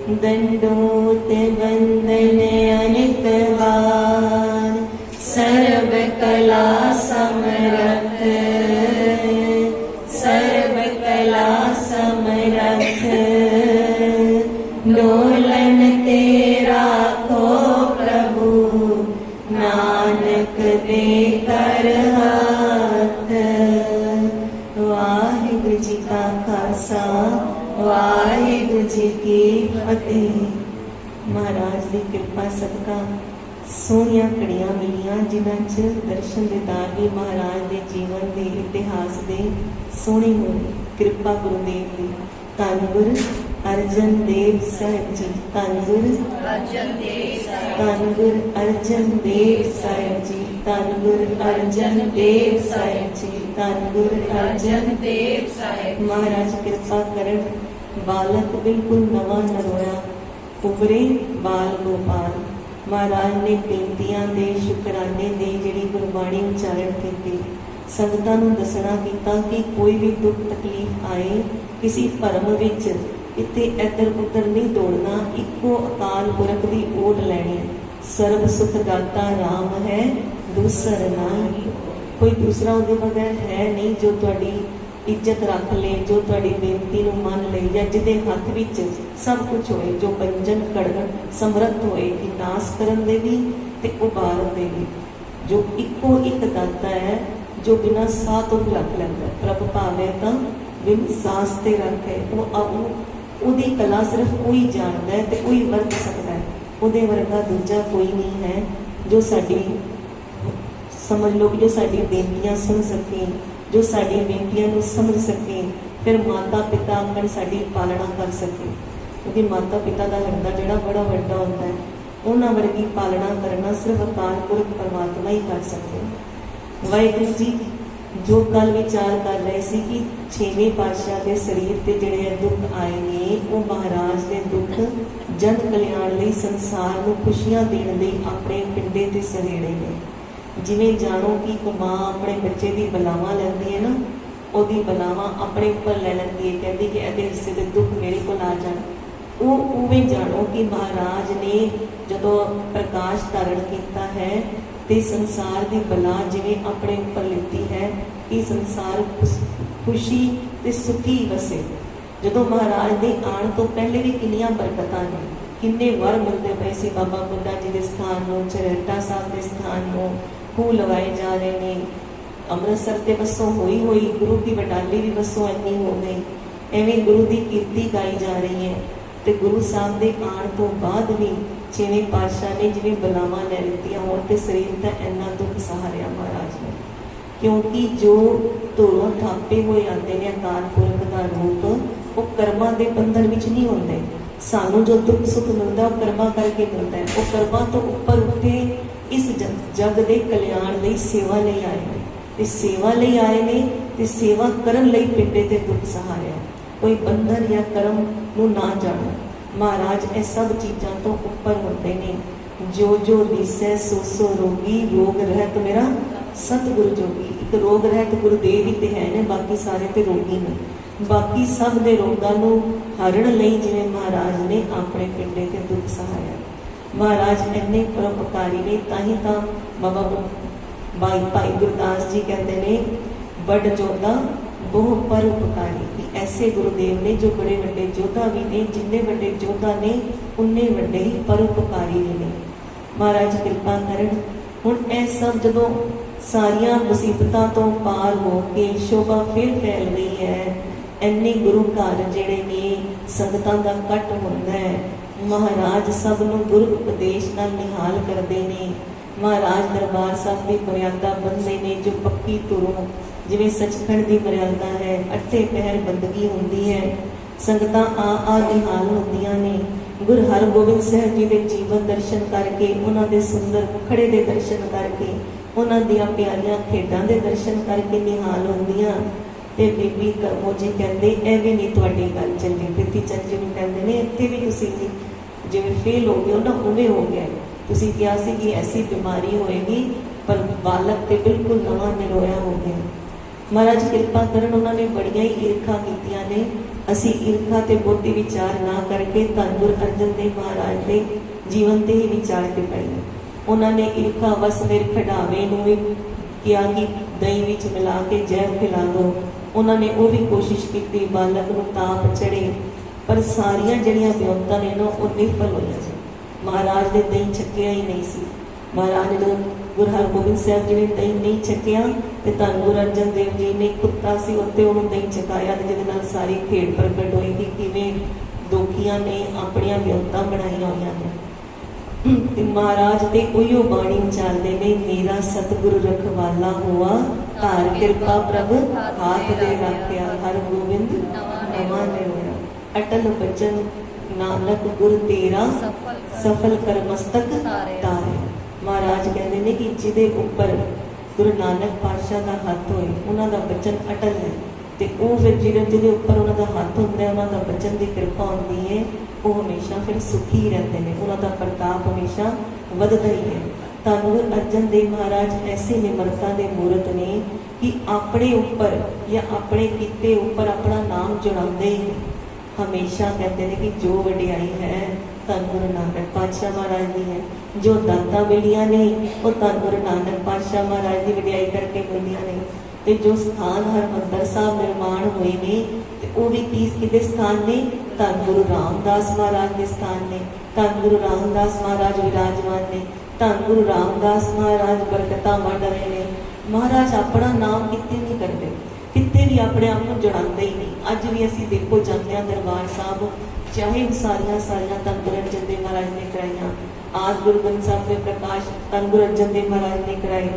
दंडोत बंदन अनित बार, सर्व कला समरथ, सर्व कला समरथ। डोलन तेरा को प्रभु, नानक दे कर हाथ। वाहिगुरु जी का खालसा, वाहिगुरु जी की फतेह। महाराज की कृपा सदका सोहनिया घड़ियां मिलियां, जिन्हां च दर्शन दीदार भी महाराज के जीवन के इतिहास के सोहनी होई। कृपा गुरुदेव की। धन गुरु अर्जन देव साहिब जी, धन गुरु अर्जन देव साहिब, धन गुरु अर्जन देव साहिब जी, धन गुरु अर्जन देव साहिब जी, धन गुरु अर्जन देव साहिब। महाराज कृपा करन, बालक बिल्कुल नवा नरोया उभरे बाल गोपाल। महाराज ने बेनतियां दे शुकराने दे जिहड़ी गुरबाणी उच्चारण कीती, संगतां नूं दसना कीता कि कोई भी दुख तकलीफ आए किसी भरम विच इत्थे इधर उधर नहीं दौड़ना, इको अकाल पुरख की ओट लैनी। सर्व सुख दाता राम है, दूसर नाई। कोई दूसरा उहदे बगैर है नहीं जो तुहाडी इज्जत रख ले, जो तुहाडी बेनती नूं मन ले, या जिहदे हथ विच सब कुछ होए, जो बंजन कड़न समर्थ होए कि नाश करन दे भी ते उबारन दे भी। जो इको एक दाता है जो बिना साह तो भी रख लैंदा। प्रभ भावे तां बिन सांस ते रखे। ਉਹਦੀ कला सिर्फ कोई जानता है तो कोई वरत सकता है। ਉਹਦੇ वर्गा दूजा कोई नहीं है जो साडी समझ लो कि जो साडी बेनतियां सुन सके, जो साडी बेनतियां नूं समझ सके, फिर माता पिता आखण साडी पालना कर सके। क्योंकि माता पिता का हिरदा जिहड़ा बड़ा वड्डा होता है, उन्हां वर्गी पालना करना सिर्फ अकाल पुरख परमात्मा ही कर सकते। वाहिगुरू जी जो कल विचार कर रहे सी कि 6वें पातशाह के शरीर ते जिहड़े दुख आए ने, वो महाराज के दुख जन कल्याण लई संसार नूं खुशियां देण लई अपने पिंडे ते सहेड़े ने। जिवें जानो कि एक माँ अपने बच्चे की बलावां लैंदी है ना, ਉਹਦੀ बलावां अपने उपर ले लैंदी है, कहती कि ਇਹਦੇ हिस्से के दुख मेरे को आ जाण। वो उवें जानो कि महाराज ने जदों प्रकाश धारण किया है ते संसार की बला जिवें अपने उपर लिती है कि संसार खुशी ते सुखी वसे। जदों महाराज के आने तो पहले भी किन्नियां बरकतां ने, किन्ने वर मिलते पे सी। बाबा बुड्ढा जी के स्थान नूं, चरैटा साहब के स्थान नूं खूह लगाए जा रहे हैं। अमृतसर के बसों होई हुई गुरु की बटाली भी बसों इन्नी हो गई। एवें गुरु की कीर्ति गाई जा रही है। तो गुरु साहब के आने तो बाद भी 6वें पातशाह ने जिवें बलावां लै लित्तियां होण ते शरीर दा इन्ना दुख सहारिया महाराज ने। क्योंकि जो धोरों थापे हुए आते हैं अकाल पुरख का रूप, वो कर्मां दे बंधन विच नहीं होंदे। सानू जो दुख सुख मिलता वो कर्मां करके मिलता है। वो कर्मां तो उपर उठे इस जग के कल्याण लई सेवा लई आए ने, ते सेवा लई आए ने ते सेवा करन लई पिंडे ते दुख सहारिया। कोई बंधन या कर्म नूं ना जाणो। महाराज ये सब चीज़ों तो उपर होते हैं। जो जो दिसै सो सो रोगी, रोग रहत मेरा सतगुरु जोगी। एक रोग रहत गुरुदेव ही तो है ने, बाकी सारे तो रोगी ने। बाकी सब दे रोगां नूं हरण लई जिवें महाराज ने अपने पिंडे ते दुख सहाया। महाराज इन्ने परोपकारी ने, ताही तां बाबा भाई गुरदास जी कहते ने, बड़ जोधा बहु परोपकारी। ऐसे गुरुदेव ने जो बड़े बड़े योद्धा भी ने, जिन्ने बड़े योद्धा ने उन्ने बड़े ही परोपकारी ने। महाराज कृपा करन। हुण ऐ सब जदों सारियां मुसीबतां तो पार हो के शोभा फिर फैल रही है, इन्ने गुरु घर जिहड़े ने संगतां दा कट हुंदा है। महाराज सब नूं गुरु उपदेश नाल निहाल करदे ने। महाराज दरबार साहब की मर्यादा बंदे ने, जो पक्की तुरों जिवें सचखंड की मर्यादा है, अठे पहर बंदगी होंदी है। संगतां आ निहाल होंदियां ने। गुरु हरगोबिंद साहब जी के जीवन दर्शन करके, उन्हां दे सुंदर मुखड़े के दर्शन करके, उन्हां दियां प्यारियां खेडां दे दर्शन करके निहाल होंदियां। ते बीबी करमो जी कहते ए भी नहीं तुहाडी गल चली। प्रीति चंद जी कहते हैं इत्थे भी तुसीं जिवें फेल हो गए हो ना, उवें हो गया। तुसीं कहा सी कि ऐसी बीमारी होएगी, पर बालक तो बिल्कुल नवा निरोया हो गया। महाराज कृपा करन, उन्होंने बड़िया ही ईर्खा कीतियां ने। असी ईर्खा ते बुद्धि विचार ना करके धन गुरु अर्जन देव महाराज के जीवन ते ही विचार के पाइए। उन्होंने ईर्खा वस मेरे खड़ावे नूं भी किया कि दही विच मिला के जहर खिला दो। उन्होंने वो भी कोशिश की, बालक नूं ताप चढ़े, पर सारिया जड़ियां विਉਂਤਾਂ ने ना वो निफल होईयां सी। महाराज ने दही छकिया ही नहीं सी। महाराज जो गुरु हरगोबिंद साहब जी ने दही नहीं छकिया तो धन गुरु अर्जन देव जी ने कुत्ता सी उत्ते उन्होंने दही छकाया, जिहदे नाल सारी खेड़ प्रगट होई कि किवें दोखियां ने अपणियां विਉਂਤਾਂ बनाईयां होईयां ने। ते महाराज ते उहिओ बाणी उचारदे ने, मेरा सतगुरु रखवाला हुआ, धार कृपा प्रभ हाथ दे राखिया, हर गोबिंद नवा निर्मया। अटल बचन नानक गुर तेरा, सफल कर मस्तक तारे। महाराज कहते हैं कि जिदे उपर गुरु नानक पातशाह का हाथ होए, उन्हों का बचन अटल है। तो वो फिर जिहदे उपर उन्हों का हाथ होंदा है, उन्हों का बचन की कृपा होंदी है, वो हमेशा फिर सुखी ही रहते हैं, उन्हों का प्रताप हमेशा वधदा ही है। धन गुरु अर्जन देव महाराज ऐसे निमरता के मूर्त ने कि अपने उपर या अपने किते उपर अपना नाम जुड़ाते ही नहीं। हमेशा कहते हैं कि जो वडियाई है धन गुरु नानक पातशाह महाराज की है, जो दाता मिलियां ने वो धन गुरु नानक पातशाह महाराज की वडियाई करके मिलियां ने। तो जो स्थान हरमंदर साहब निर्माण हुए ने, तो वो भी किसके स्थान ने? धन गुरु रामदास महाराज के स्थान ने। धन गुरु रामदास महाराज विराजमान ने, धन गुरु रामदास महाराज बरकतां वंड रहे ने। महाराज अपना नाम कितने नहीं करते, कितने भी अपने आप को जुड़ाते ही नहीं। अज भी असी देखो जाते हैं दरबार साहब, चाहे सारिया सारिया धन गुरु अर्जन देव महाराज ने कराइया, आज गुरु ग्रंथ साहब के प्रकाश धन गुरु अर्जन देव महाराज ने कराए,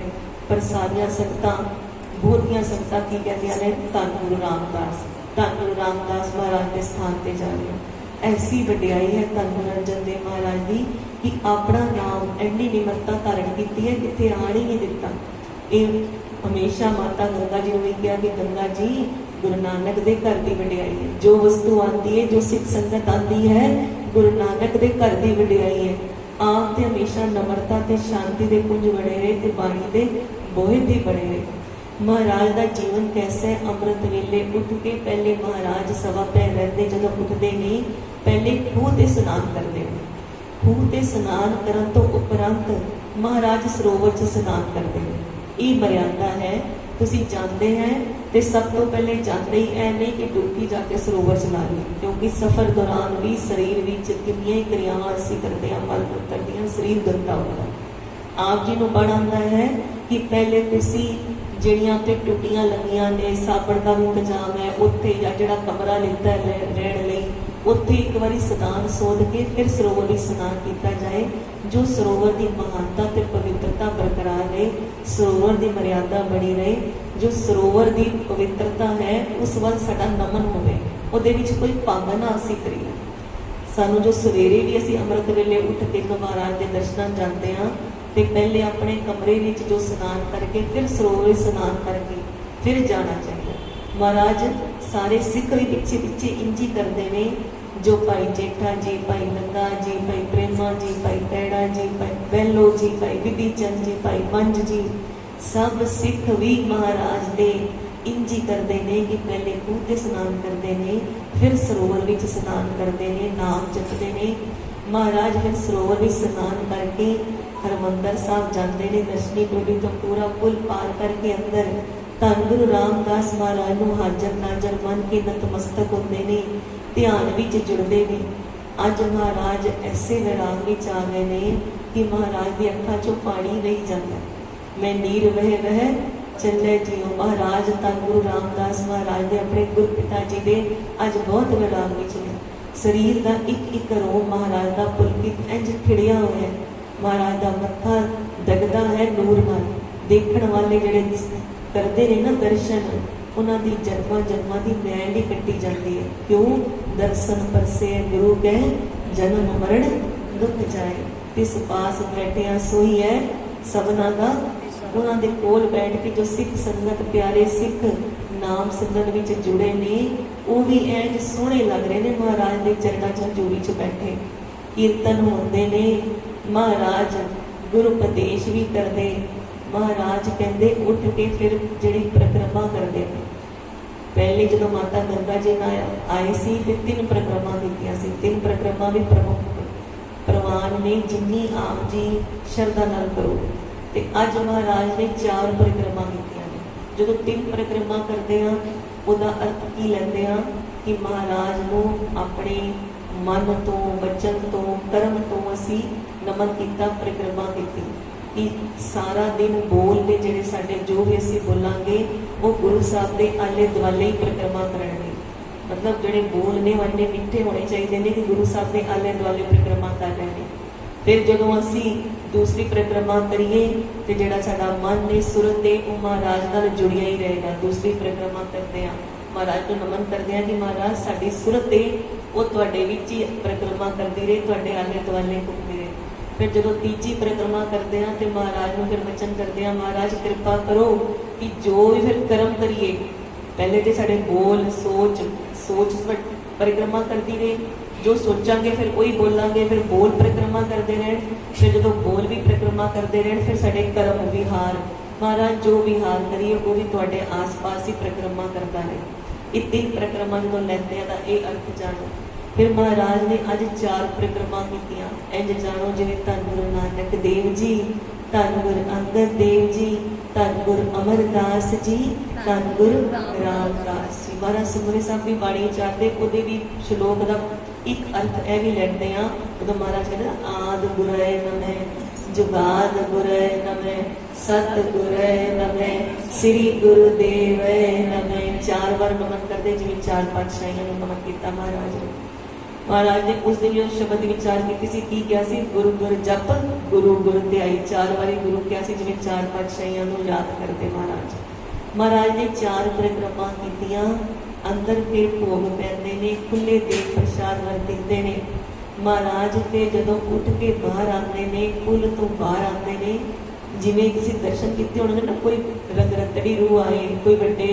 पर सारिया संगतां बहुतियां संगतां की कहदियां ने धन गुरु रामदास, धन गुरु रामदास महाराज के स्थान पर जा रही। ऐसी वडियाई है धन गुरु अर्जन देव महाराज की कि अपना नाम एनी निमरता धारण की है, कितने आण ही नहीं दिता। ये हमेशा माता गंगा जी ने भी कहा कि गंगा जी गुरु नानक दे घर की वडियाई है, जो वस्तु आती है, जो सिख संगत आती है, गुरु नानक दे घर की वडियाई है। आप तो हमेशा नम्रता ते शांति के पुंज बने रहे, ते बाणी दे बोहे भी बने रहे। महाराज का जीवन कैसा है? अमृत वेले उठ के पहले महाराज सवा पैर रहते, जो उठते नहीं पहले खूह ते स्नान करते हैं। खूह ते स्नान करन तो उपरंत महाराज सरोवर च स्नान करते हैं। ये मर्यादा है। तुसी जानते हैं तो सब तो पहले जाते ही ऐ नहीं कि डुबकी जाके सरोवर चला ली, क्योंकि सफर दौरान भी शरीर विच कितनी क्रियावां असीं करते हैं, मल मूत्र दियां, शरीर गंदा होता है। आप जी नूं बड़ा आंदा है कि पहले तुसी ਜਿਹੜੀਆਂ ਤੇ ਟੁੱਟੀਆਂ ਲੱਗੀਆਂ ਨੇ, ਸਾਬਣ ਦਾ ਵੀ ਇੰਤਜ਼ਾਮ ਹੈ ਉੱਥੇ, ਜਾਂ ਜਿਹੜਾ ਕਮਰਾ ਲਿੱਤਾ ਰਹਿਣ ਲਈ ਉੱਥੇ ਇੱਕ ਵਾਰੀ ਸਨਾਨ ਸੋਧ ਕੇ ਫਿਰ ਸਰੋਵਰ ਵਿੱਚ ਸਨਾਨ ਕੀਤਾ ਜਾਏ, ਜੋ ਸਰੋਵਰ ਦੀ ਮਹਾਨਤਾ ਤੇ ਪਵਿੱਤਰਤਾ ਬਰਕਰਾਰ ਰਹੇ, ਸਰੋਵਰ ਦੀ ਮਰਿਆਦਾ ਬਣੀ ਰਹੇ, ਜੋ ਸਰੋਵਰ ਦੀ ਪਵਿੱਤਰਤਾ ਹੈ ਉਸ ਵੱਲ ਸਾਡਾ ਨਮਨ ਹੋਵੇ, ਉਹਦੇ ਵਿੱਚ ਕੋਈ ਭੰਗ ਨਾ ਅਸੀਂ ਕਰੀਏ। ਸਾਨੂੰ ਜੋ ਸਵੇਰੇ ਵੀ ਅਸੀਂ ਅੰਮ੍ਰਿਤ ਵੇਲੇ ਉੱਠ ਕੇ ਮਹਾਰਾਜ ਦੇ ਦਰਸ਼ਨਾਂ ਜਾਂਦੇ ਹਾਂ, तो पहले अपने कमरे में जो स्नान करके फिर सरोवर स्नान करके फिर जाना चाहिए। महाराज सारे सिख भी पिछे पिछे इंज ही करते हैं, जो भाई जेठा जी, भाई नंगा जी, भाई प्रेमा जी, भाई पैड़ा जी, भाई बैलो जी, भाई विधि चंद जी, भाई मंज जी, सब सिख भी महाराज दे इंज ही करते हैं कि पहले खूह ते स्नान करते हैं, फिर सरोवर विच स्नान करते हैं, नाम जपते हैं। महाराज फिर सरोवर में स्नान करके हरमंदर साहब जाते हैं, दर्शनी टोली तो पूरा पुल पार करके अंदर धन गुरु रामदास महाराज नूं हाजर नाजर मन के नतमस्तक होते हैं, ध्यान विच जुड़ते हैं। अज महाराज ऐसे वैराग विच आ गए ने कि महाराज की अखां चों पानी रही जाता, मैं नीर वह वह चले जियो। महाराज धन गुरु रामदास महाराज ने अपने गुरु पिता जी के अज बहुत वैराग विच ने, शरीर का एक एक रोम महाराज का पुलकित इंज खिड़िया हुआ है, महाराज का मत्था दगदा है नूर नाल। देखण वाले जिहड़े करते हैं ना दर्शन, उन्हां दी जन्मां जन्मां दी मैल ही कट्टी जाती है। क्यों? दर्शन परसे गुरु के जन्म मरण दुख जाए, तिस पास बैठिया सोई है सबना का। उन्हां दे कोल बैठ के जो सिख संगत प्यारे सिख नाम सिमरन विच जुड़े ने, वो भी इंज सोहणे लग रहे ने, महाराज के चरणा च हजूरी च बैठे कीर्तन होंदे ने, महाराज गुरु उपदेश भी करते, महाराज कहते उठ के फिर जिहड़ी परिक्रमा करते हैं। पहले जो माता गंगा जी आए सी ते 3 परिक्रमा कीतियां सी। 3 परिक्रमा भी प्रमुख प्रवान ने जिन्नी आप जी शरधा नाल करो। ते अज महाराज ने 4 परिक्रमा कीतियां ने। जो 3 परिक्रमा करते हैं उहदा अर्थ की लैंदे आ कि महाराज नूं अपने मन तो वचन तो कर्म तो असी नमन किया, परिक्रमा की कि सारा दिन बोलते जिहड़े साडे जो भी असी बोलांगे वो गुरु साहब के आले दुआले ही परिक्रमा करनगे। मतलब जिहड़े बोलने वाले मिठे होने चाहिए ने कि गुरु साहब के आले दुआले परिक्रमा कर रहे हैं। फिर जदों असी दूसरी परिक्रमा करिए तो जिहड़ा साडा मन ने सुरत है वो महाराज नाल जुड़िया ही रहेगा। दूसरी परिक्रमा करते हैं महाराज को नमन करते हैं कि महाराज साडी सुरत है वो तुहाडे विच ही परिक्रमा करती रहे, तुहाडे आले दुआले घूमती रहे। फिर जो तीजी परिक्रमा करते हैं तो महाराज को फिर वचन करते हैं महाराज कृपा करो कि जो भी फिर कर्म करिए पहले तो साढ़े बोल सोच सोच परिक्रमा करती रहे, जो सोचांगे फिर वही बोलांगे, फिर बोल परिक्रमा करते रहें, फिर जो बोल भी परिक्रमा करते रहें, फिर साढ़े कर्म विहार महाराज जो विहार करिए वो भी तुहाडे आस पास ही परिक्रमा करता है। ये 3 परिक्रमा जो लैंदे हैं तो ये अर्थ जानो। फिर महाराज ने अज 4 परिक्रमा कीतियां। इंज जानो जिवें धन गुरु नानक देव जी, धन गुरु अंगद देव जी, धन गुरु अमरदास जी, धन गुरु रामदास जी। महाराज सुखमनी साहब की बाणी चाहते वो भी श्लोक का एक अर्थ यह भी लैंदे हैं। उदों महाराज कहते आद गुरय नमः, जुगाद गुरय नमः, सत गुरय नमः, श्री गुरुदेव नमः। 4 बार नमन करते जिवें 4 पातशाहियों ने नमन किया महाराज ने। महाराज ने उस दिन जो शब्द विचार की क्या सी गुरु गुरु जप गुरु गुरु ध्याई। 4 बारी गुरु क्या सी जिवें 4 पातशाहियों को याद करते महाराज। महाराज ने 4 परिक्रमा कीतियां। अंदर फिर भोग पैंदे ने, खुले देग प्रसाद वरतिंदे ने। महाराज फिर जदों उठ के बाहर आते ने, कुल तो बाहर आते ने, जिवें तुसीं दर्शन किए होणगे ना, कोई रंगरतड़ी रूह आए, कोई बड़े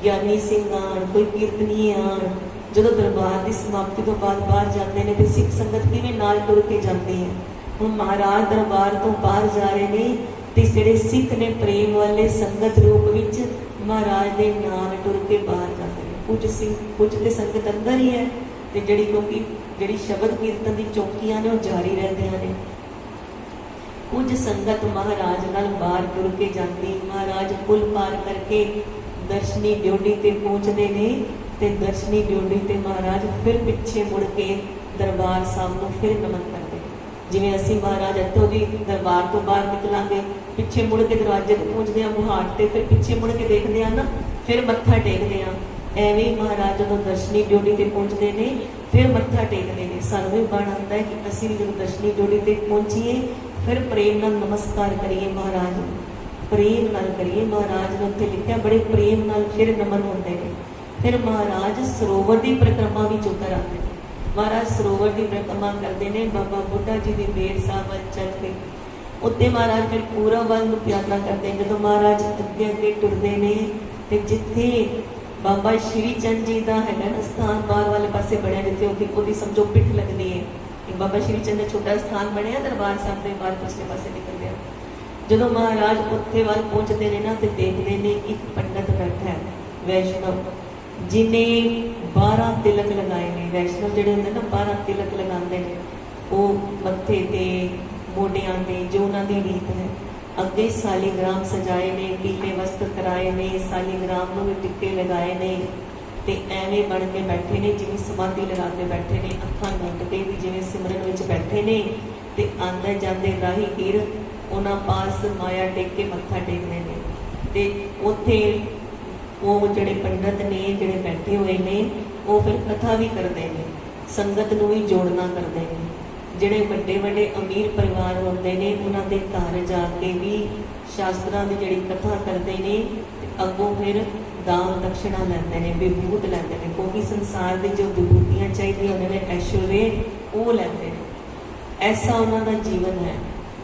ज्ञानी सिंह आण, कोई कीर्तनी आण। जो दरबार की समाप्ति तो बाद बाहर जाते हैं तो सिख संगत किवें नाल टुर के जाती है। हुण महाराज दरबार तो बाहर जा रहे हैं तो जिहड़े सिख ने प्रेम वाले संगत रूप विच महाराज के नाल टुर के बाहर जाते हैं। कुछ तो संगत अंदर ही है तो जिहड़ी क्योंकि जिहड़ी शबद कीर्तन की चौकियां ने वो जारी रहदियां ने। कुछ संगत महाराज नाल बाहर टुर के जाती। महाराज पुल पार करके दर्शनी ड्योढ़ी ते पहुंचते हैं ते दर्शनी ड्योढ़ी ते महाराज फिर पिछे मुड़ के दरबार साहब को फिर नमन करते। जिवें असी महाराज इत्थों दी दरबार तो बाहर निकलांगे, पिछे मुड़ के दरवाजे ते पहुंचते हैं मुहाट ते, फिर पिछे मुड़ के देखते हैं ना, फिर मत्था टेकते हैं। एवें महाराज जो दर्शनी ड्योढ़ी ते पहुंचते हैं फिर मत्था टेकते हैं। सानूं भी बण आंदा है कि असीं भी जदों दर्शनी ड्योढ़ी ते पहुंचीए फिर प्रेम नाल नमस्कार करिए महाराज, प्रेम नाल करिए। महाराज ने उत्थे लिखिया बड़े प्रेम नाल फिर नमन होंदे ने। फिर महाराज सरोवर की परिक्रमा भी उतर आते हैं। महाराज सरोवर की परिक्रमा करते हैं। बाबा बुढ़ा जी की बेर साहब वल चल के उत्ते महाराज फिर पूरा वल यात्रा करते हैं। जो महाराज अगे अगे टुरते हैं तो जिथे बाबा श्री चंद जी का है ना स्थान बाहर वाले पासे बनया, जिथे वो समझो पिठ लगती है। एक बाबा श्री चंद का छोटा स्थान बनया दरबार साहब के बाहर पिछले पासे निकल गया। जो महाराज उत्थे वाल पहुंचते हैं ना तो देखते हैं एक पंडित बैठा है वैष्णव, जिन्हें 12 तिलक लगाए ने। वैष्णव जिहड़े होंदे ना 12 तिलक लगाते हैं, वो मत्थे ते मोढियां ते जो उन्होंने रीत है। अगे सालीग्राम सजाए ने, पीले वस्त्र कराए ने, सालीग्राम को भी टिक्के लगाए ने ते एवें बन के बैठे ने जिवें समाधि लगा के बैठे ने, अखां मूंद के भी जिवें सिमरन विच बैठे ने। ते आंदे जांदे राहीगीर उन्हां पास माया टेक के मत्था टेकदे ने। ते उत्थे वो जिहड़े पंडित ने जिहड़े बैठे हुए ने वो फिर कथा भी करते हैं, संगत नूं भी जोड़ना करते हैं। जिहड़े वड्डे वड्डे अमीर परिवार होंदे ने उन्हां दे घर जाके भी शास्त्रां दी जिहड़ी कथा करते हैं, अगों फिर दान दक्षिणा लैंदे ने, विभूत लैंदे ने, क्योंकि संसार दी जो विभूतियां चाहिए उन्होंने ने ऐश्वर्य वो लैंदे ने। ऐसा उन्हों का जीवन है।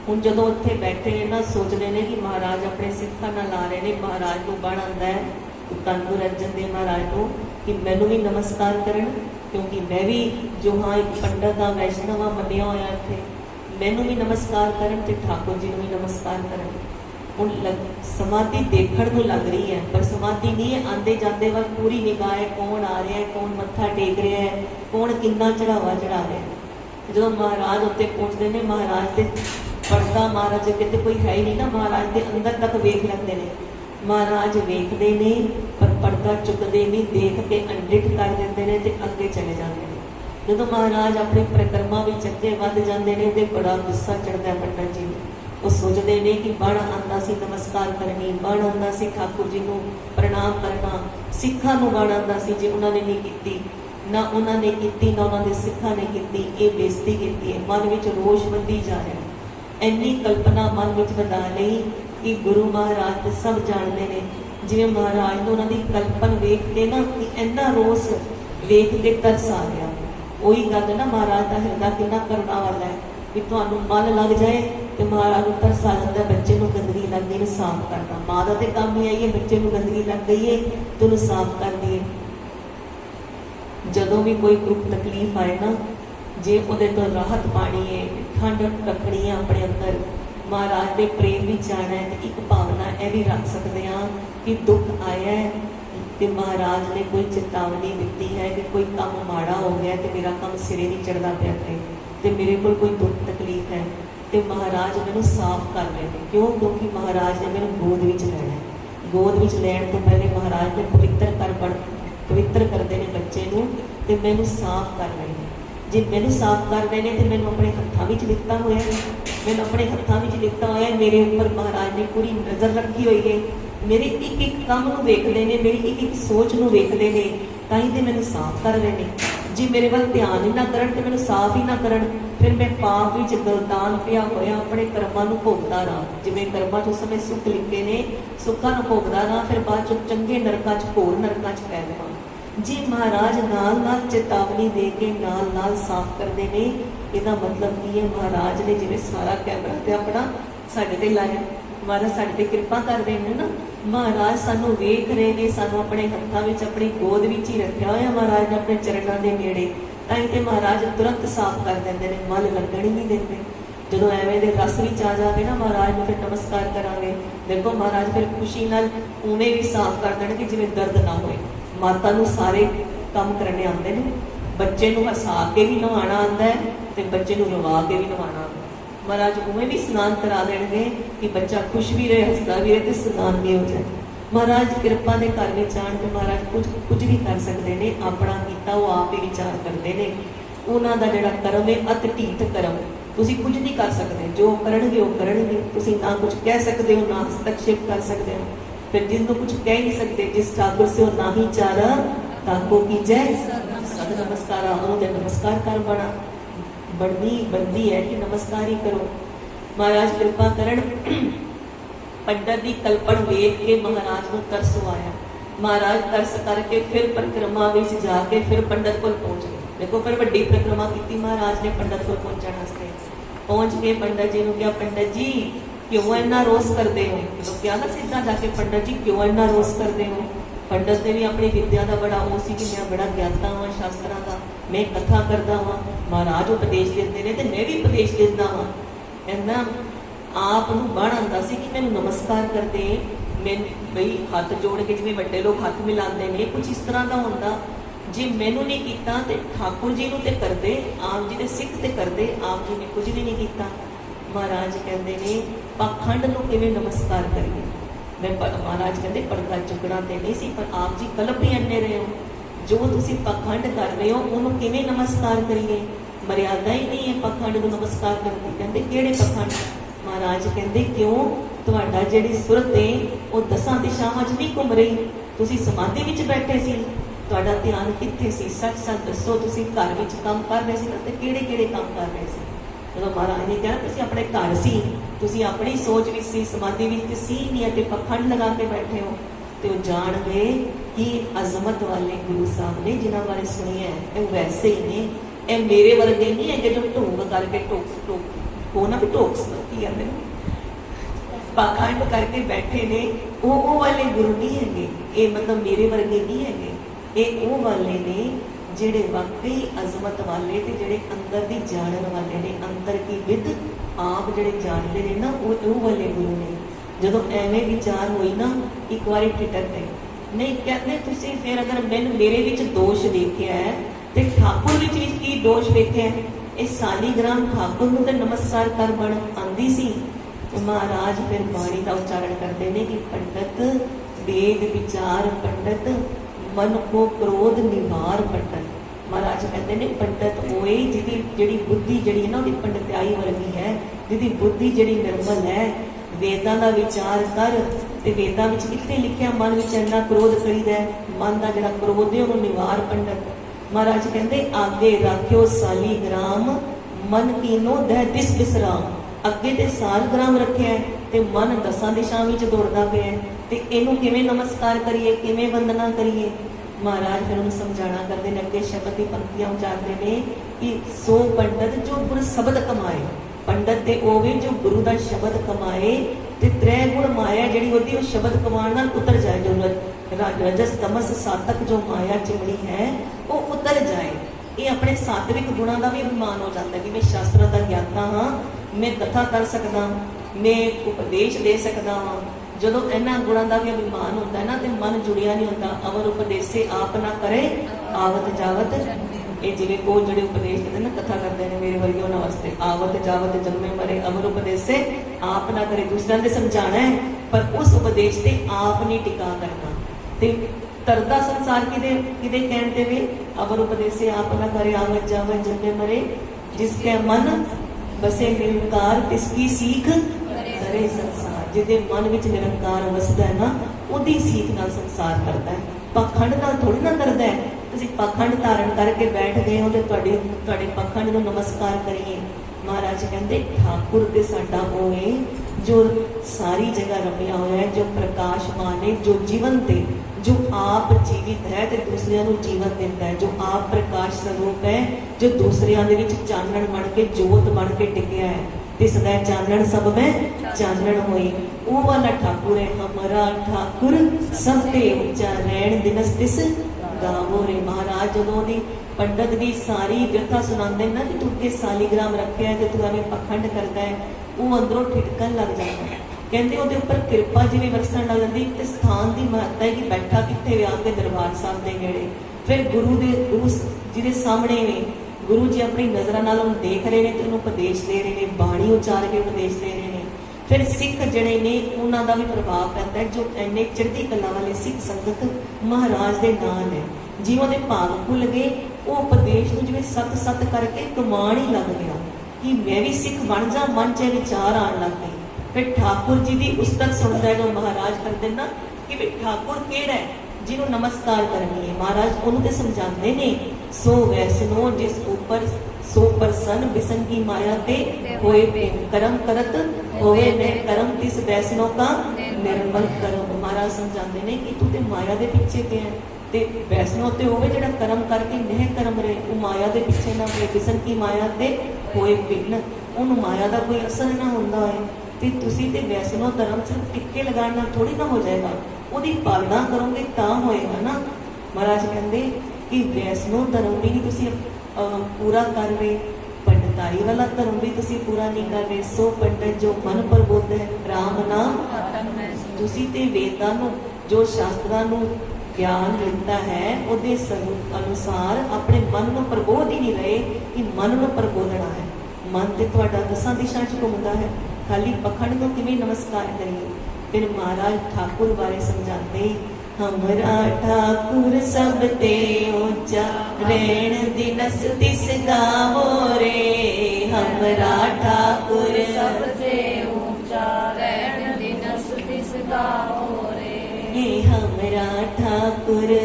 हुण जदों उत्थे बैठे ने ना सोचते हैं कि महाराज अपने सिखां नाल आ रहे हैं, महाराज को बण आंदा है धन गुरु अर्जन देव महाराज को कि मैनू भी नमस्कार करन, क्योंकि मैं भी जो हाँ एक पंडित हाँ वैष्णव हाँ मनिया होया इत्थे, मैनू भी नमस्कार करन ते ठाकुर जी नूं भी नमस्कार करन। ਹੁਣ समाधि देखण ਨੂੰ ਲੱਗ ਰਹੀ ਹੈ, ਪਰ समाधि नहीं है। आंदे जाते वक्त पूरी निगाह है, कौन आ रहा है, कौन मत्था टेक रहा है, कौन किन्ना चढ़ावा चढ़ा रहा है। जो महाराज उत्ते पहुंचते हैं, महाराज के पड़दा महाराज किते कोई है ही नहीं ना, महाराज के अंदर तक वेख लेंदे ने। महाराज वेखते ने पर पड़दा चुकते नहीं, देख के अनडिट कर देंदे ने ते अगे चले जाते हैं। जो महाराज अपने परिक्रमा भी अगे वध जाते हैं तो बड़ा गुस्सा चढ़ता है पंडित जी ने। वो सोचते हैं कि बण आंदा सी नमस्कार करनी, बण आंदा सी ठाकुर जी को प्रणाम करना, सिखा को बण आंदा सी, जे उन्होंने नहीं की ना उन्होंने की ना उन्होंने सिखा ने की, ये बेइज्जती की है। मन में रोष बंधी जा रहा है। इन्नी कल्पना मन में बना ली कि गुरु महाराज तो सब जानते हैं। जिवें महाराज को उन्होंने कल्पन वेख के ना कि इन्ना रोस वेख के तरस आ गया। वही गल ना, महाराज का हिरदा कितना करुणा वाला है कि तुहानू मन लग जाए तो महाराज को तरस आ जाता है। बच्चे को गंदगी लग गई, साफ करना माँ का तो काम ही आई है। बच्चे को गंदगी लग गई है तो उन्हें साफ कर दिए। जदों भी कोई दुख तकलीफ आए ना, जे उहदे तो राहत पानी है, ठंड रखनी है अपने अंदर, महाराज के प्रेम भी जाना है, तो एक भावना यह भी रख सकते हैं कि दुख आया है कि महाराज ने कोई चेतावनी दी है कि कोई काम माड़ा हो गया तो मेरा काम सिरे नहीं चढ़ता पाया तो मेरे को कोई दुख तकलीफ है तो महाराज मैंने साफ कर रहे हैं। क्यों? क्योंकि महाराज ने मैंने गोद में लेना है। गोद में लैन तो पहले महाराज ने पवित्र करते हैं बच्चे को, तो मैंने साफ कर रहे हैं। जे मैंने साफ कर रहे हैं तो मैंने अपने हत्थों में लिखता हुआ है, मैंने अपने हत्थों में लिखता हुआ है। मेरे ऊपर महाराज ने पूरी नज़र रखी हुई है। मेरे एक एक काम को वेखते हैं, मेरी एक एक सोच को वेखते हैं, ताई तो मैंने साफ कर रहे हैं। जी मेरे वाल ध्यान ही ना करन तो मैंने साफ ही ना करन, फिर मैं पाप विच गलतान पिया होया अपने कर्मां नूं भोगदा रहा। जिवें कर्मां च उस समय सुख लिखे ने, सुखां नूं भोगदा रहा, फिर बाद चों चंगे नरकां च घोर नरकां च पै जावां। जी महाराज नाल नाल चेतावनी दे के नाल नाल साफ करते हैं। इहदा मतलब की है, महाराज ने जिवें सारा कैमरा ते अपना साडे ते लाया, महाराज साडे ते कृपा कर रहे हैं ना। महाराज सानू वेख रहे हैं, सानू अपने हत्थों में अपनी गोद में ही रखा हुआ। महाराज ने अपने चरणों के नेड़े, ताई ते महाराज तुरंत साफ कर देंगे ने, मल लगन ही नहीं देते। जो एवें दे रस भी आ जाए ना, महाराज को फिर नमस्कार करांगे। देखो महाराज फिर खुशी नाल उवें भी साफ कर देंगे जिवें दर्द ना होए। माता नूं सारे काम करने आते हैं, बच्चे नूं हसा के भी नवाना आता है तो बच्चे नूं रवा के भी नवाना आता है। महाराज उमें भी स्नान करा देंगे कि बच्चा खुश भी रहे, हंसता भी रहे तो स्नान भी हो जाए। महाराज कृपा के घर में आन के महाराज कुछ भी कर सकते हैं। अपना किया वो आप ही विचार करते हैं। उन्हों का जोड़ा कर्म है अत ढीठ कर्म, तुसी कुछ नहीं कर सकते। जो करनगे वो करनगे, तुसी ना कुछ कह सकते हो ना हस्तक्षेप कर सकते हो। फिर जिनको कुछ कह नहीं सकते, जिस ठाकुर से वो ना ही चारा ताको की जय सद नमस्कार, उन्होंने नमस्कार कर बना बनती है कि नमस्कार ही करो। महाराज कृपा करण पंडित की कल्पन वेख के महाराज को तरस आया। महाराज तरस करके फिर परिक्रमा में जाके फिर पंडित को पहुंच गए। देखो फिर वड्डी परिक्रमा की महाराज ने पंडित को पहुंचने वास्ते। पहुंच के पंडित जी ने कहा, पंडित जी क्यों इन्ना रोस करते हो? तो क्या ना सीधा जाके पंडित जी क्यों इन्ना रोस करते हो? पंडित ने भी अपनी विद्या का बड़ा वो सी कि मैं बड़ा ज्ञाता हाँ शास्त्रों का, मैं कथा करता हाँ। महाराज उपदेश देते हैं तो मैं भी उपदेश देता हाँ। कहना आप बण आंदा सी कि मैंने नमस्कार करते, मैं बई हाथ जोड़ के जिवें वड्डे लोग हाथ मिलाते हैं, कुछ इस तरह का होंदा। जे मैनू नहीं किया तो ठाकुर जी को करते, आप जी ने सिख तो करते, आप जी ने कुछ भी नहीं किया। महाराज कहते हैं पाखंड को किवें नमस्कार करिए। मैं महाराज कहते पर्दा चुकना तो नहीं सी, पर आप जी कलप भी अन्ने रहे हो। जो तुसी पाखंड कर रहे हो उन्होंने किवें नमस्कार करिए? मर्यादा ही नहीं है पाखंड को नमस्कार करने। कहते किहड़े पाखंड? महाराज कहते क्यों तुहाडा जिहड़ी सुरत है वो 10 दिशावां च नहीं घूम रही, तुसी समाधि विच बैठे सी, तुहाडा ध्यान कित्थे सी? सच सच दसो, तुसी घर विच काम कर रहे सी ना, ते किहड़े किहड़े काम कर रहे सी? जो महाराज ने कहा तुसी अपने घर सी, तुसी अपनी सोच भी सी, समाधि भी सी नहीं है, पखंड लगा के बैठे हो। तो जान गए कि अजमत वाले गुरु साहब ने जिन्होंने बारे सुनिया है वैसे ही ने, ये मेरे वर्गे नहीं है जो ढोंग करके टोक हो ना भी टोक की कहते पाखंड करके बैठे ने। वो वाले गुरु नहीं है, ये मतलब मेरे वर्गे नहीं है, ये वो वाले ने जेड़े वाकई अजमत वाले ते जेड़े अंदर दी जानन वाले ने, अंदर की विद आप जेड़े जानते हैं ना, वो वाले गुरु ने। ਜਦੋਂ ਐਵੇਂ ਵਿਚਾਰ ਹੋਈ ਨਾ, ਇੱਕ ਵਾਰੀ ਠਿਠਕ ਗਏ। ਨਹੀਂ ਕਹਿੰਦੇ ਤੁਸੀਂ ਫਿਰ ਅਗਰ ਮੈਨੂੰ ਮੇਰੇ ਵਿੱਚ ਦੋਸ਼ ਵੇਖਿਆ ਹੈ ਤੇ ਠਾਕੁਰ ਵਿੱਚ ਵੀ ਕੀ ਦੋਸ਼ ਵੇਖਿਆ ਹੈ? ਇਹ ਸਾਲੀਗ੍ਰਾਮ ਠਾਕੁਰ ਨੂੰ ਤੇ ਨਮਸਕਾਰ ਕਰ ਬਣ ਆਂਦੀ ਸੀ। ਮਹਾਰਾਜ ਫਿਰ ਬਾਣੀ ਦਾ ਉਚਾਰਨ ਕਰਦੇ ਨੇ ਕਿ ਪੰਡਤ वेद विचार पंडित मन को क्रोध निवार पंडित। महाराज कहते ने पंडित होए जिहदी जिहड़ी बुद्धि जिहड़ी है ना, उहदी पंडित्याई वर्गी है, जिहदी बुद्धि जिहड़ी निर्मल है। वेदां दा विचार कर ते वेदां विच किथे लिखिया मन विच इन्ना क्रोध करीदा है, मन दा जिहड़ा क्रोध है उहनूं निवार पंडित। महाराज कहते आगे राखियो सालीग्राम मन कीनो दह दिस विसराम। ਅੱਗੇ ਤੇ ਸਾਲਗ੍ਰਾਮ ਰੱਖਿਆ ਤੇ ਮਨ ਦਸਾਂ ਦਿਸ਼ਾ ਵਿੱਚ ਦੌੜਦਾ ਪਿਆ ਤੇ ਇਹਨੂੰ ਕਿਵੇਂ ਨਮਸਕਾਰ ਕਰੀਏ, ਕਿਵੇਂ ਵੰਦਨਾ ਕਰੀਏ? ਮਹਾਰਾਜ ਫਿਰ ਉਹਨੂੰ ਸਮਝਾਣਾ ਕਰਦੇ ਨੇ। ਅੱਗੇ ਸ਼ਬਦ ਦੀ ਪੰਕਤੀਆਂ ਉਚਾਰਦੇ ਨੇ ਕਿ ਸੋ ਪੰਡਤ ਜੋ ਗੁਰ ਸ਼ਬਦ ਕਮਾਏ। ਪੰਡਤ ਤੇ ਉਹ ਵੀ ਜੋ ਗੁਰੂ ਦਾ ਸ਼ਬਦ ਕਮਾਏ ਤੇ ਤ੍ਰੈ ਗੁਣ ਮਾਇਆ ਜਿਹੜੀ ਉਹਦੀ ਉਹ ਸ਼ਬਦ ਕਮਾਉਣ ਨਾਲ ਉਤਰ ਜਾਏ। ਜੋ ਰਜਸ ਤਮਸ ਸਾਤਕ ਜੋ ਮਾਇਆ ਚਿਮੜੀ ਹੈ ਉਹ ਉਤਰ ਜਾਏ। ਇਹ ਆਪਣੇ ਸਾਤਵਿਕ ਗੁਣਾਂ ਦਾ ਵੀ ਅਭਿਮਾਨ ਹੋ ਜਾਂਦਾ ਕਿ ਮੈਂ ਸ਼ਾਸਤਰਾਂ ਦਾ ਗਿਆਤਾ ਹਾਂ, ਮੈਂ ਕਥਾ ਕਰ ਸਕਦਾ, ਮੈਂ ਉਪਦੇਸ਼ ਦੇ ਸਕਦਾ ਹਾਂ। ਜਦੋਂ ਇਹਨਾਂ ਗੁਣਾਂ ਦਾ ਵੀ ਅਭਿਮਾਨ ਹੁੰਦਾ ਹੈ ਨਾ ਤੇ ਮਨ ਜੁੜਿਆ ਨਹੀਂ ਹੁੰਦਾ। ਅਵਰ ਉਪਦੇਸੇ ਆਪ ਨਾ ਕਰੇ ਆਵਤ ਜਾਵਤ। ਇਹ ਜਿਵੇਂ ਕੋ ਜਿਹੜੇ ਉਪਦੇਸ਼ ਦਿੰਦੇ ਨਾ, ਕਥਾ ਕਰਦੇ ਨੇ ਮੇਰੇ ਵਰਗੇ ਉਹਨਾਂ ਵਾਸਤੇ, ਆਵਤ ਜਾਵਤ ਜੰਮੇ ਮਰੇ ਅਵਰ ਉਪਦੇਸੇ ਆਪ ਨਾ ਕਰੇ। ਦੂਸਰਿਆਂ ਦੇ ਸਮਝਾਣਾ ਹੈ ਪਰ ਉਸ ਉਪਦੇਸ਼ ਤੇ ਆਪ ਨਹੀਂ ਟਿਕਾ ਕਰਨਾ। ਤੇ ਤਰਦਾ ਸੰਸਾਰ ਕਿਦੇ ਕਹਿਣ ਤੇ ਵੇ ਅਵਰ ਉਪਦੇਸੇ ਆਪ ਨਾ ਕਰੇ ਆਵਤ ਜਾਵਤ ਜੰਮੇ ਮਰੇ। ਜਿਸਕੇ ਮਨ ਬਸੇ ਨਿਰੰਕਾਰ ਤਿਸਕੀ ਸੀਖ ਕਰੇ ਸੰਸਾਰ। ਜਿਹਦੇ ਮਨ ਵਿੱਚ ਨਿਰੰਕਾਰ ਵਸਦਾ ਹੈ ਨਾ, ਉਹਦੀ ਸੀਖ ਨਾਲ ਸੰਸਾਰ ਕਰਦਾ ਹੈ, ਪਖੰਡ ਨਾਲ ਥੋੜੀ ਨਾ ਕਰਦਾ ਹੈ। ਤੁਸੀਂ ਪਖੰਡ ਧਾਰਨ ਕਰਕੇ ਬੈਠ ਗਏ ਹੋ ਤੇ ਤੁਹਾਡੇ ਪਖੰਡ ਨੂੰ ਨਮਸਕਾਰ ਕਰੀਏ। ਮਹਾਰਾਜ ਕਹਿੰਦੇ ਠਾਕੁਰ ਤੇ ਸਾਡਾ ਉਹ ਹੈ ਜੋ ਸਾਰੀ ਜਗ੍ਹਾ ਰਮਿਆ ਹੋਇਆ ਹੈ, ਜੋ ਪ੍ਰਕਾਸ਼ਮਾਨ ਹੈ, ਜੋ ਜੀਵਨ ਤੇ जो आप जीवित है तो दूसरियां ਨੂੰ ਜੀਵਨ ਦਿੰਦਾ ਹੈ, ਜੋ ਆਪ ਪ੍ਰਕਾਸ਼ ਸਰੂਪ ਹੈ, ਜੋ ਦੂਸਰਿਆਂ ਦੇ ਵਿੱਚ ਚਾਨਣ ਬਣ ਕੇ ਜੋਤ ਬਣ ਕੇ ਟਿਕਿਆ ਹੈ। ਤਿਸ ਦਾ ਚਾਨਣ ਸਭ में ਚਾਨਣ ਹੋਈ। ਉਹ ਵਾਲਾ ਠਾਕੁਰ ਹੈ ਹਮਾਰਾ ਠਾਕੁਰ ਸਭ ਤੇ ਉੱਚਾ ਰਹਿਣ ਦਿਨਸ ਤਿਸ ਗਾਵੋ ਰੇ। ਮਹਾਰਾਜ ਜਦੋਂ ਦੀ ਪੰਡਤ ਦੀ ਸਾਰੀ ਵਿਅਥਾ ਸੁਣਾਉਂਦੇ ਨਾ ਕਿ ਤੂੰ ਕੇ ਸਾਲੀਗ੍ਰਾਮ ਰੱਖਿਆ ਤੇ ਤੂੰ ਐਵੇਂ ਪਖੰਡ ਕਰਦਾ ਹੈ, ਉਹ ਅੰਦਰੋਂ ਠਿਠਕਣ ਲੱਗ ਜਾਂਦਾ ਹੈ। ਕਹਿੰਦੇ ਉਹਦੇ ਉੱਪਰ ਕਿਰਪਾ ਜਿਵੇਂ ਵਰਸਣ ਲੱਗ ਜਾਂਦੀ। ਤੇ ਸਥਾਨ ਦੀ ਮਹੱਤਤਾ ਹੈ ਕਿ ਬੈਠਾ ਕਿੱਥੇ ਵਿਆਹ ਕੇ ਦਰਬਾਰ ਸਾਹਿਬ ਦੇ ਨੇੜੇ। ਫਿਰ ਗੁਰੂ ਜਿਹਦੇ ਸਾਹਮਣੇ ਨੇ ਗੁਰੂ ਜੀ ਆਪਣੀ ਨਜ਼ਰਾਂ ਨਾਲ ਉਹਨੂੰ ਦੇਖ ਰਹੇ ਨੇ ਤੇ ਉਹਨੂੰ ਉਪਦੇਸ਼ ਦੇ ਰਹੇ ਨੇ, ਬਾਣੀ ਉਚਾਰ ਕੇ ਉਪਦੇਸ਼ ਦੇ ਰਹੇ ਨੇ। ਫਿਰ ਸਿੱਖ ਜਿਹੜੇ ਨੇ ਉਹਨਾਂ ਦਾ ਵੀ ਪ੍ਰਭਾਵ ਪੈਂਦਾ ਹੈ। ਜੋ ਇੰਨੇ ਚੜ੍ਹਦੀ ਕਲਾ ਵਾਲੇ ਸਿੱਖ ਸੰਗਤ ਮਹਾਰਾਜ ਦੇ ਨਾਲ ਹੈ, ਜਿਵੇਂ ਉਹਦੇ ਭਾਗ ਭੁੱਲ ਗਏ, ਉਹ ਉਪਦੇਸ਼ ਨੂੰ ਜਿਵੇਂ ਸਤ ਸਤ ਕਰਕੇ ਕਮਾਣ ਹੀ ਲੱਗ ਗਿਆ ਕਿ ਮੈਂ ਵੀ ਸਿੱਖ ਬਣ ਜਾ। ਮਨ 'ਚ ਵਿਚਾਰ ਆਉਣ ਲੱਗ ਗਏ। ਫਿਰ ਠਾਕੁਰ ਜੀ ਦੀ ਉਸਤਤ ਸੁਣਦਾ ਹੈ ਜੋ ਮਹਾਰਾਜ ਕਰਦੇ ਨਾ ਕਿ ਵੀ ਠਾਕੁਰ ਕਿਹੜਾ ਹੈ ਜਿਹਨੂੰ ਨਮਸਕਾਰ ਕਰਨੀ ਹੈ। ਮਹਾਰਾਜ ਉਹਨੂੰ ਤੇ ਸਮਝਾਉਂਦੇ ਨੇ ਸੋ ਵੈਸਨੋ ਜਿਸ ਉੱਪਰ ਸੋ ਪਰਸਨ ਬਿਸਨ ਕੀ ਮਾਇਆ ਤੇ ਹੋਏ ਪ੍ਰੇਮ ਕਰਮ ਕਰਤ ਹੋਵੇ ਨੇ ਕਰਮ ਤਿਸ ਵੈਸਨੋ ਕਾ ਨਿਰਮਲ ਕਰਮ। ਮਹਾਰਾਜ ਸਮਝਾਉਂਦੇ ਨੇ ਕਿ ਤੂੰ ਤੇ ਮਾਇਆ ਦੇ ਪਿੱਛੇ ਪਿਆ ਤੇ ਵੈਸਨੋ ਤੇ ਹੋਵੇ ਜਿਹੜਾ ਕਰਮ ਕਰਕੇ ਨਹਿ ਕਰਮ ਰਹੇ, ਉਹ ਮਾਇਆ ਦੇ ਪਿੱਛੇ ਨਾ ਹੋਏ। ਬਿਸਨ ਕੀ ਮਾਇਆ ਤੇ ਹੋਏ ਪਿੰਨ, ਉਹਨੂੰ ਮਾਇਆ ਦਾ ਕੋਈ ਅਸਰ ਨਾ ਹੁੰਦਾ ਹੋਏ। ਤੇ ਤੁਸੀਂ ਤੇ ਵੈਸਨੋ ਧਰਮ ਸਿਰਫ ਟਿੱਕੇ ਲਗਾਉਣ ਨਾਲ ਥੋੜੀ ਨਾ ਹੋ ਜਾਏਗਾ, ਉਹਦੀ ਪਾਲਣਾ ਕਰੋਗੇ ਤਾਂ ਹੋਏਗਾ ਨਾ। ਮਹਾਰਾਜ ਕਹਿੰਦੇ ਕਿ ਵੈਸਨੋ ਧਰਮ ਵੀ ਨਹੀਂ ਤੁਸੀਂ ਪੂਰਾ ਕਰ ਰਹੇ, ਪੰਡਤਾਈ ਵਾਲਾ ਧਰਮ ਵੀ ਤੁਸੀਂ ਪੂਰਾ ਨਹੀਂ ਕਰ ਰਹੇ। ਸੋ ਪੰਡਤ ਜੋ ਮਨ ਪ੍ਰਬੁੱਧ ਹੈ ਰਾਮ ਨਾਮ। ਤੁਸੀਂ ਤੇ ਵੇਦਾਂ ਨੂੰ ਜੋ ਸ਼ਾਸਤਰਾਂ ਨੂੰ ਗਿਆਨ ਦਿੱਤਾ ਹੈ ਉਹਦੇ ਅਨੁਸਾਰ ਆਪਣੇ ਮਨ ਨੂੰ ਪ੍ਰਬੋਧ ਹੀ ਨਹੀਂ ਰਹੇ ਕਿ ਮਨ ਨੂੰ ਪ੍ਰਬੋਧਣਾ ਹੈ। ਮਨ ਤੇ ਤੁਹਾਡਾ ਦਸਾਂ ਦਿਸ਼ਾ 'ਚ ਘੁੰਮਦਾ ਹੈ, ਖਾਲੀ ਪਖੰਡ ਨੂੰ ਕਿਵੇਂ ਨਮਸਕਾਰ ਕਰੀਏ। ਫਿਰ ਮਹਾਰਾਜ ਠਾਕੁਰ ਬਾਰੇ ਸਮਝਾਉਂਦੇ ਹਮਰਾ ਠਾਕੁਰ ਸਭ ਤੇ ਉੱਚਾ ਰਹਿਣ ਦਿਨਸ ਤਿਸ ਗਾਵੋ ਰੇ। ਹਮਰਾ ਠਾਕੁਰ ਸਭ ਤੇ ਉੱਚਾ ਰਹਿਣ ਦਿਨਸ ਤਿਸ ਗਾਵੋ ਰੇ। ਇਹ ਹਮਰਾ ਠਾਕੁਰ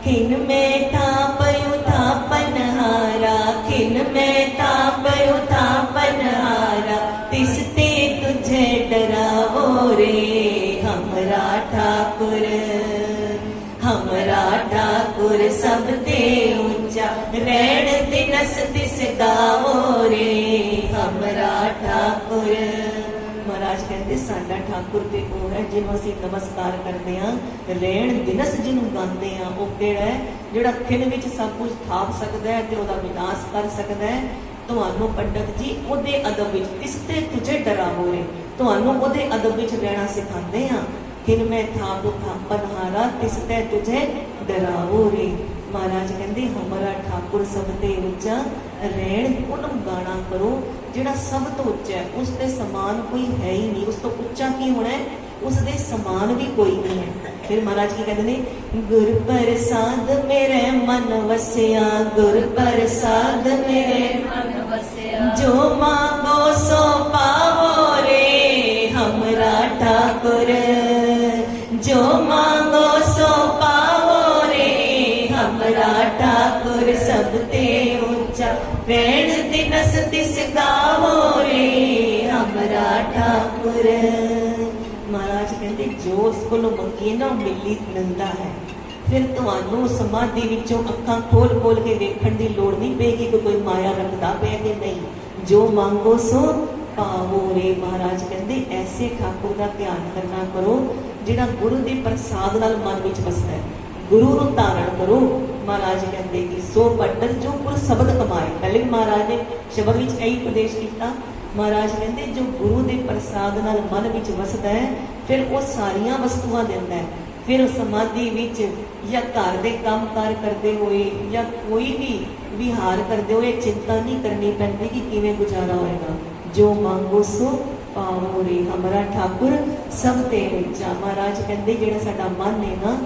ਖਿਨ में थापयो थापनहारा, खिन में थापयो थापनहारा, तिस ते तुझे डरावो रे। हमरा ठाकुर सब ते ऊंचा रहण दिनस तिस गावो रे। हमरा ठाकुर। ਮਹਾਰਾਜ ਕਹਿੰਦੇ ਸਾਡਾ ਠਾਕੁਰ ਤੇ ਉਹ ਹੈ ਜਿਹਨੂੰ ਅਸੀਂ ਨਮਸਕਾਰ ਕਰਦੇ ਹਾਂ। ਰਹਿਣ ਦਿਨਸ ਜਿਹਨੂੰ ਗਾਉਂਦੇ ਹਾਂ ਉਹ ਕਿਹੜਾ ਹੈ? ਜਿਹੜਾ ਖਿਣ ਵਿੱਚ ਸਭ ਕੁਝ ਥਾਪ ਸਕਦਾ ਹੈ ਤੇ ਉਹਦਾ ਵਿਨਾਸ਼ ਕਰ ਸਕਦਾ ਹੈ। ਤੁਹਾਨੂੰ ਪੰਡਤ ਜੀ ਉਹਦੇ ਅਦਬ ਵਿੱਚ ਤਿਸ ਤੇ ਤੁਝੇ ਡਰਾਵੋ ਰੇ, ਤੁਹਾਨੂੰ ਉਹਦੇ ਅਦਬ ਵਿੱਚ ਰਹਿਣਾ ਸਿਖਾਉਂਦੇ ਆ। ਕਿਨ ਮੈਂ ਥਾਪ ਥਾਪਨਹਾਰਾ ਤਿਸ ਤੈ ਤੁਝੇ ਡਰਾਵੋ ਰੇ। ਮਹਾਰਾਜ ਕਹਿੰਦੇ ਹਮਾਰਾ ਠਾਕੁਰ ਸਭ ਤੇ ਉੱਚਾ ਰਹਿਣ ਉਹਨੂੰ ਗਾਣਾ ਕਰੋ ਜਿਹੜਾ ਸਭ ਤੋਂ ਉੱਚਾ ਹੈ, ਉਸ ਦੇ ਸਮਾਨ ਕੋਈ ਹੈ ਹੀ ਨਹੀਂ। ਉਸ ਤੋਂ ਉੱਚਾ ਕੀ ਹੋਣਾ ਹੈ, ਉਸ ਦੇ ਸਮਾਨ ਵੀ ਕੋਈ ਨਹੀਂ ਹੈ। ਫਿਰ ਮਹਾਰਾਜ ਕੀ ਕਹਿੰਦੇ ਨੇ, ਗੁਰ ਪ੍ਰਸਾਦ ਮੇਰੇ ਮਨ ਵਸਿਆ, ਗੁਰ ਪ੍ਰਸਾਦ ਮੇਰੇ ਮਨ ਵਸਿਆ, ਜੋ ਮਾਂਗੋ ਸੋ ਪਾਵੋ ਰੇ ਹਮਾਰਾ ਠਾकुर, ਜੋ ਮਾਂਗੋ ਸੋ ਪਾਵੋ ਰੇ ਹਮਾਰਾ ਠਾकुर, ਸਭ ਤੇ ਉੱਚਾ ਰਹਿਣ ਦਿਨਸ ਤਿਸ ਗਾਵੋ ਰੇ ਹਮਾਰਾ ਠਾकुर। ਮਹਾਰਾਜ ਕਹਿੰਦੇ ਜੋ ਉਸ ਕੋਲੋਂ ਮੰਗੀਏ ਨਾ ਉਹ ਮਿਲੀ ਮਿਲਦਾ ਹੈ। ਫਿਰ ਤੁਹਾਨੂੰ ਸਮਾਧੀ ਵਿੱਚੋਂ ਅੱਖਾਂ ਖੋਲ ਖੋਲ ਕੇ ਵੇਖਣ ਦੀ ਲੋੜ ਨਹੀਂ ਪਏਗੀ ਕਿ ਕੋਈ ਮਾਇਆ ਰੱਖਦਾ ਪਿਆ ਕਿ ਨਹੀਂ। ਜੋ ਮੰਗੋ ਸੋ ਪਾਵੋ ਰੇ। ਮਹਾਰਾਜ ਕਹਿੰਦੇ ਐਸੇ ਠਾਕੁਰ ਦਾ ਧਿਆਨ ਕਰਨਾ ਕਰੋ ਜਿਹੜਾ ਗੁਰੂ ਦੇ ਪ੍ਰਸਾਦ ਨਾਲ ਮਨ ਵਿੱਚ ਵਸਦਾ ਹੈ। ਗੁਰੂ ਨੂੰ ਧਾਰਨ ਕਰੋ। ਮਹਾਰਾਜ ਕਹਿੰਦੇ ਕਿ ਸੋ ਪੰਡਤ ਜੋ ਗੁਰ ਸ਼ਬਦ ਕਮਾਏ। ਪਹਿਲੇ ਵੀ ਮਹਾਰਾਜ ਨੇ ਸ਼ਬਦ ਵਿੱਚ ਇਹੀ ਉਪਦੇਸ਼ ਕੀਤਾ। ਮਹਾਰਾਜ ਕਹਿੰਦੇ ਜੋ ਗੁਰੂ ਦੇ ਪ੍ਰਸਾਦ ਨਾਲ ਮਨ ਵਿੱਚ ਵਸਦਾ ਹੈ ਫਿਰ ਉਹ ਸਾਰੀਆਂ ਵਸਤੂਆਂ ਦਿੰਦਾ ਹੈ। ਫਿਰ ਸਮਾਧੀ ਵਿੱਚ ਜਾਂ ਘਰ ਦੇ ਕੰਮ ਕਾਰ ਕਰਦੇ ਹੋਏ ਜਾਂ ਕੋਈ ਵੀ ਵਿਹਾਰ ਕਰਦੇ ਹੋਏ ਚਿੰਤਾ ਨਹੀਂ ਕਰਨੀ ਪੈਂਦੀ ਕਿ ਕਿਵੇਂ ਗੁਜ਼ਾਰਾ ਹੋਏਗਾ। ਜੋ ਮੰਗੋ ਸੋ ਪਾਵੋ ਰੇ ਹਮਾਰਾ ਠਾकुर, ਸਭ ਤੇ ਉੱਚਾ। ਮਹਾਰਾਜ ਕਹਿੰਦੇ ਜਿਹੜਾ ਸਾਡਾ ਮਨ ਹੈ ਨਾ,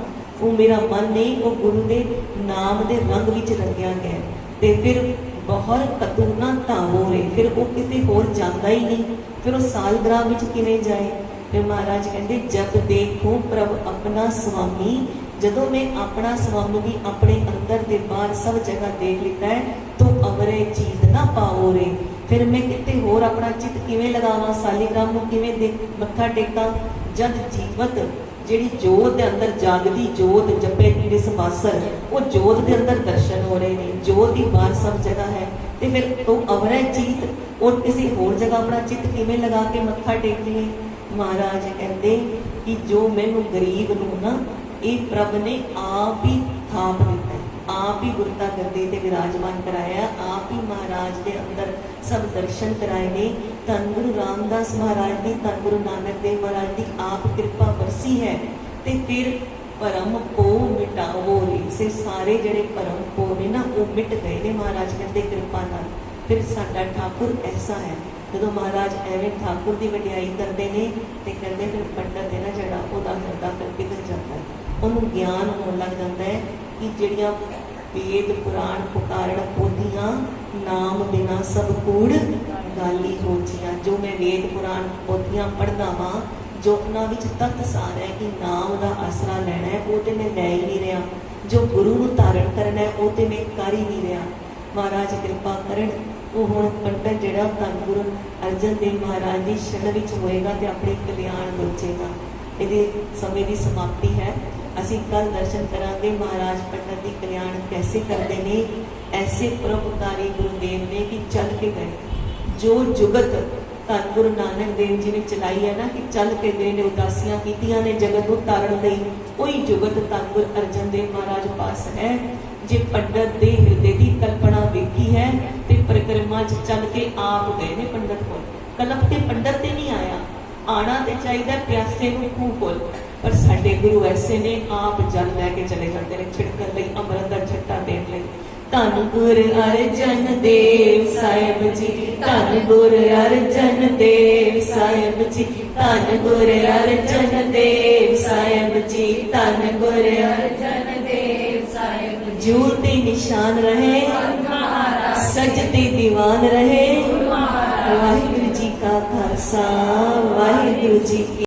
ਉਹ ਮੇਰਾ ਮਨ ਨਹੀਂ, ਉਹ ਗੁਰੂ ਦੇ ਨਾਮ ਦੇ ਰੰਗ ਵਿੱਚ ਰੰਗਿਆ ਗਿਆ। ਤੇ ਫਿਰ ਬਹੁਰ ਕਤੂ ਨਾ ਧਾਵੋ ਰੇ, ਫਿਰ ਉਹ ਕਿਤੇ ਹੋਰ ਜਾਂਦਾ ਹੀ ਨਹੀਂ। ਫਿਰ ਉਹ ਸਾਲਗ੍ਰਾਮ ਵਿੱਚ ਕਿਵੇਂ ਜਾਏ। ਫਿਰ ਮਹਾਰਾਜ ਕਹਿੰਦੇ ਜਬ ਦੇਖੋ ਪ੍ਰਭ ਆਪਣਾ ਸੁਆਮੀ, ਜਦੋਂ ਮੈਂ ਆਪਣਾ ਸੁਆਮੀ ਵੀ ਆਪਣੇ ਅੰਦਰ ਤੇ ਬਾਹਰ ਸਭ ਜਗ੍ਹਾ ਦੇਖ ਲਿੱਤਾ ਹੈ ਤੋ ਅਵਰੇ ਚੀਤ ਨਾ ਪਾਓ ਰੇ। ਫਿਰ ਮੈਂ ਕਿਤੇ ਹੋਰ ਆਪਣਾ ਚਿੱਤ ਕਿਵੇਂ ਲਗਾਵਾਂ, ਸਾਲੀਗ੍ਰਾਮ ਨੂੰ ਕਿਵੇਂ ਮੱਥਾ ਟੇਕਾਂ। ਜਦ ਜੀਵਤ ਜਿਹੜੀ ਜੋਤ ਦੇ ਅੰਦਰ ਜਾਗਦੀ ਜੋਤ ਜਪੇ ਜਿਹੜੇ ਸਮਾਸਰ, ਉਹ ਜੋਤ ਦੇ ਅੰਦਰ ਦਰਸ਼ਨ ਹੋ ਰਹੇ ਨੇ। ਜੋਤ ਦੀ ਬਾਹਰ ਸਭ ਜਗ੍ਹਾ ਹੈ। ਤੇ ਫਿਰ ਤੋ ਅਵਰੇ ਚੀਤ, ਔਰ ਕਿਸੇ ਹੋਰ ਜਗ੍ਹਾ ਆਪਣਾ ਚਿੱਤ ਕਿਵੇਂ ਲਗਾ ਕੇ ਮੱਥਾ ਟੇਕੀਏ। ਮਹਾਰਾਜ ਕਹਿੰਦੇ ਕਿ ਜੋ ਮੈਨੂੰ ਗਰੀਬ ਨੂੰ ਨਾ ਇਹ ਪ੍ਰਭ ਨੇ ਆਪ ਹੀ ਥਾਪ ਦਿੱਤਾ, ਆਪ ਹੀ ਗੁਰਤਾ ਗੱਦੀ ਤੇ ਵਿਰਾਜਮਾਨ ਕਰਾਇਆ, ਆਪ ਹੀ ਮਹਾਰਾਜ ਦੇ ਅੰਦਰ ਸਭ ਦਰਸ਼ਨ ਕਰਾਏ ਨੇ। ਧੰਨ ਗੁਰੂ ਰਾਮਦਾਸ ਮਹਾਰਾਜ ਦੀ, ਧੰਨ ਗੁਰੂ ਨਾਨਕ ਦੇਵ ਮਹਾਰਾਜ ਦੀ ਆਪ ਕਿਰਪਾ ਵਰਸੀ ਹੈ। ਤੇ ਫਿਰ ਭਰਮ ਪੋ ਮਿਟਾਵੋ ਰੇ। ਸੇ ਸਾਰੇ ਜਿਹੜੇ ਭਰਮ ਪੋ ਨੇ ਨਾ ਉਹ ਮਿਟ ਗਏ ਨੇ ਮਹਾਰਾਜ ਕਹਿੰਦੇ ਕਿਰਪਾ ਨਾਲ। ਫਿਰ ਸਾਡਾ ਠਾकुर ਐਸਾ ਹੈ। ਜਦੋਂ ਮਹਾਰਾਜ ਐਵੇਂ ਠਾकुर ਦੀ ਵਡਿਆਈ ਕਰਦੇ ਨੇ ਤੇ ਕਹਿੰਦੇ ਫਿਰ ਪੰਡਤ ਹੈ ਨਾ ਜਿਹੜਾ, ਉਹਦਾ ਹਿਰਦਾ ਫਿਰ ਪਿਘਲ ਜਾਂਦਾ ਹੈ। ਉਹਨੂੰ ਗਿਆਨ ਹੋਣ ਲੱਗ ਜਾਂਦਾ ਹੈ ਕਿ ਜਿਹੜੀਆਂ ਵੇਦ ਪੁਰਾਣ ਪੁਕਾਰਣ ਪੋਥੀਆਂ ਨਾਮ ਬਿਨਾ ਸਭ ਕੂੜ ਗਾਲੀ ਹੋਚੀਆਂ। ਜੋ ਮੈਂ ਵੇਦ ਪੁਰਾਣ ਪੋਥੀਆਂ ਪੜ੍ਹਦਾ ਵਾਂ, ਜੋ ਉਹਨਾਂ ਵਿੱਚ ਤੱਤ ਸਾਰ ਹੈ ਕਿ ਨਾਮ ਦਾ ਆਸਰਾ ਲੈਣਾ ਹੈ, ਉਹ ਤੇ ਮੈਂ ਲੈ ਹੀ ਨਹੀਂ ਰਿਹਾ। ਜੋ ਗੁਰੂ ਨੂੰ ਧਾਰਨ ਕਰਨਾ ਹੈ ਉਹ ਤੇ ਮੈਂ ਕਰ ਹੀ ਨਹੀਂ ਰਿਹਾ। ਮਹਾਰਾਜ ਕਿਰਪਾ ਕਰਨ ਉਹ ਹੁਣ ਪੰਡਤ ਜਿਹੜਾ ਧੰਨ ਗੁਰੂ ਅਰਜਨ ਦੇਵ ਮਹਾਰਾਜ ਦੀ ਸ਼ਰਨ ਵਿੱਚ ਹੋਏਗਾ ਤੇ ਆਪਣੇ ਕਲਿਆਣ ਲੋਚੇਗਾ। ਇਹਦੇ ਸਮੇਂ ਦੀ ਸਮਾਪਤੀ ਹੈ। ਅਸੀਂ ਕੱਲ ਦਰਸ਼ਨ ਕਰਾਂਗੇ ਮਹਾਰਾਜ ਪੰਡਤ ਦੀ ਕਲਿਆਣ ਕੈਸੇ ਕਰਦੇ ਨੇ। ਐਸੇ ਪਰਉਪਕਾਰੀ ਗੁਰੂਦੇਵ ਨੇ ਕਿ ਚੱਲ ਕੇ ਗਏ। ਜੋ ਜੁਗਤ ਧੰਨ ਗੁਰੂ ਨਾਨਕ ਦੇਵ ਜੀ ਨੇ ਚਲਾਈ ਹੈ ਨਾ ਕਿ ਚੱਲ ਕੇ ਗਏ ਨੇ, ਉਦਾਸੀਆਂ ਕੀਤੀਆਂ ਨੇ ਜਗਤ ਨੂੰ ਤਾਰਨ ਲਈ, ਉਹੀ ਜੁਗਤ ਧੰਨ ਗੁਰੂ ਅਰਜਨ ਦੇਵ ਮਹਾਰਾਜ ਪਾਸ ਹੈ। ਜੇ ਪੰਡਤ ਦੇ ਹਿਰਦੇ ਦੀ ਕਲਪਨਾ ਵੇਖੀ ਹੈ ਤੇ ਪਰਿਕਰਮਾ 'ਚ ਚੱਲ ਕੇ ਆਪ ਗਏ ਨੇ ਪੰਡਤ ਕੋਲ। ਕਲਪ ਤੇ ਪੰਡਤ ਤੇ ਨਹੀਂ ਆਇਆ, ਆਣਾ ਤੇ ਚਾਹੀਦਾ ਪਿਆਸੇ ਨੂੰ ਖੂਹ ਕੋਲ। ਪਰ ਸਾਡੇ ਗੁਰੂ ਐਸੇ ਨੇ, ਆਪ ਜਲ ਲੈ ਕੇ ਚਲੇ ਜਾਂਦੇ ਨੇ ਛਿੜਕਣ ਲਈ, ਅੰਮ੍ਰਿਤ ਦਾ ਛੱਟਾ ਦੇਣ ਲਈ। ਧੰਨ ਗੁਰ ਅਰਜਨ ਦੇਵ ਸਾਹਿਬ ਜੀ, ਧੰਨ ਗੁਰ ਅਰਜਨ ਦੇਵ ਸਾਹਿਬ ਜੀ, ਧੰਨ ਗੁਰ ਅਰਜਨ ਦੇਵ ਸਾਹਿਬ ਜੀ, ਧੰਨ ਗੁਰ ਅਰਜਨ ਦੇਵ ਸਾਹਿਬ ਜੀ। ਜੂਤੇ ਨਿਸ਼ਾਨ ਰਹੇ, ਸਜਦੇ ਦੀਵਾਨ ਰਹੇ। ਵਾਹਿਗੁਰੂ ਜੀ ਕਾ ਖਾਲਸਾ, ਵਾਹਿਗੁਰੂ ਜੀ ਕੀ